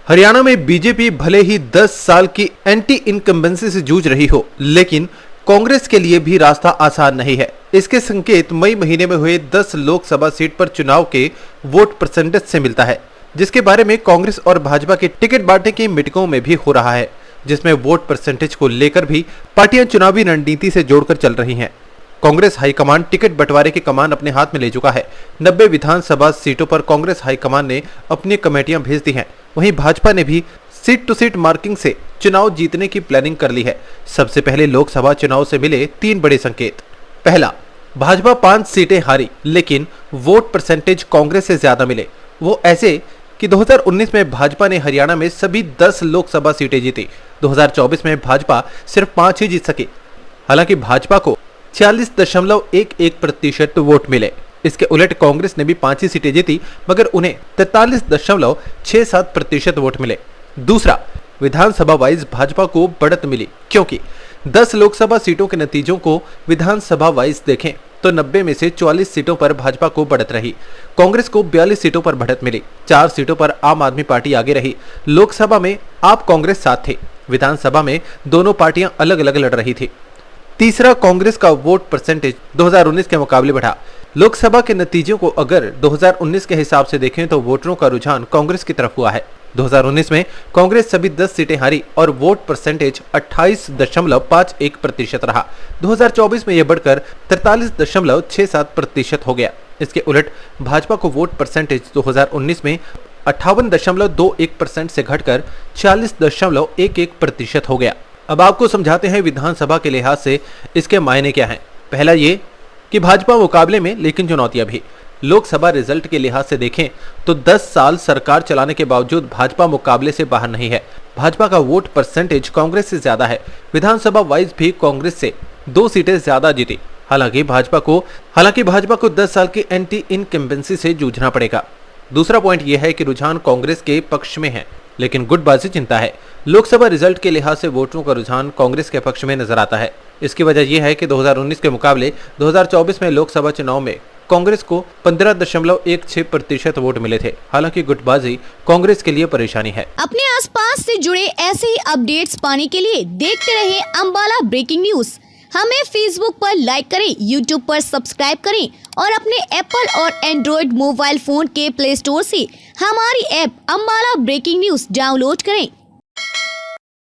हरियाणा में बीजेपी भले ही 10 साल की एंटी इनकम्बेंसी से जूझ रही हो, लेकिन कांग्रेस के लिए भी रास्ता आसान नहीं है। इसके संकेत मई महीने में हुए 10 लोकसभा सीट पर चुनाव के वोट परसेंटेज से मिलता है, जिसके बारे में कांग्रेस और भाजपा के टिकट बांटने की मीटिंगों में भी हो रहा है, जिसमें वोट परसेंटेज को लेकर भी पार्टियां चुनावी रणनीति से जोड़कर चल रही हैं। कांग्रेस हाईकमान टिकट बंटवारे की कमान अपने हाथ में ले चुका है। 90 विधानसभा सीटों पर कांग्रेस हाईकमान ने अपनी कमेटियां भेज दी हैं। वहीं भाजपा ने भी सीट टू सीट मार्किंग से चुनाव जीतने की प्लानिंग कर ली है। सबसे पहले लोकसभा चुनाव से मिले 3 बड़े संकेत। पहला, भाजपा 5 सीटें हारी, लेकिन वोट परसेंटेज कांग्रेस से ज्यादा मिले। वो ऐसे कि 2019 में भाजपा ने हरियाणा में सभी 10 लोकसभा सीटें जीती। 2024 में भाजपा सिर्फ 5 ही जीत सकी। हालांकि भाजपा को 40.11% वोट मिले। इसके उलट कांग्रेस ने भी 5 ही सीटें जीती, मगर उन्हें 43.67% वोट मिले। दूसरा, विधानसभा वाइज भाजपा को बढ़त मिली, क्योंकि 10 लोकसभा सीटों के नतीजों को विधानसभा वाइज देखें तो 90 में से 44 सीटों पर भाजपा को बढ़त रही। कांग्रेस को 42 सीटों पर बढ़त मिली। 4 सीटों पर आम आदमी पार्टी आगे रही। लोकसभा में आप कांग्रेस साथ थे, विधानसभा में दोनों पार्टियां अलग अलग लड़ रही थी। तीसरा, कांग्रेस का वोट परसेंटेज 2019 के मुकाबले बढ़ा। लोकसभा के नतीजों को अगर 2019 के हिसाब से देखें तो वोटरों का रुझान कांग्रेस की तरफ हुआ है। 2019 में कांग्रेस सभी 10 सीटें हारी और वोट परसेंटेज 28.51% रहा। 2024 में यह बढ़कर 43.67% हो गया। इसके उलट भाजपा को वोट परसेंटेज 2019 में 58.21% से घटकर 40.11% हो गया। अब आपको समझाते हैं विधानसभा के लिहाज से इसके मायने क्या हैं। पहला ये कि भाजपा मुकाबले में लेकिन चुनौतियां भी। लोकसभा रिजल्ट के लिहाज से देखें तो 10 साल सरकार चलाने के बावजूद भाजपा मुकाबले से बाहर नहीं है। भाजपा का वोट परसेंटेज कांग्रेस से ज्यादा है। विधानसभा वाइज भी कांग्रेस से 2 सीटें ज्यादा जीती। हालांकि भाजपा को 10 साल की एंटी इनकम्बेंसी से जूझना पड़ेगा। दूसरा पॉइंट यह है कि रुझान कांग्रेस के पक्ष में है, लेकिन गुटबाजी चिंता है। लोकसभा रिजल्ट के लिहाज से वोटरों का रुझान कांग्रेस के पक्ष में नजर आता है। इसकी वजह यह है कि 2019 के मुकाबले 2024 में लोकसभा चुनाव में कांग्रेस को 15.16% वोट मिले थे। हालांकि गुटबाजी कांग्रेस के लिए परेशानी है। अपने आसपास से जुड़े ऐसे ही अपडेट्स पाने के लिए देखते रहे अंबाला ब्रेकिंग न्यूज। हमें फेसबुक पर लाइक करें, यूट्यूब पर सब्सक्राइब करें और अपने एप्पल और एंड्रॉइड मोबाइल फोन के प्ले स्टोर से हमारी app Ambala breaking news download करें।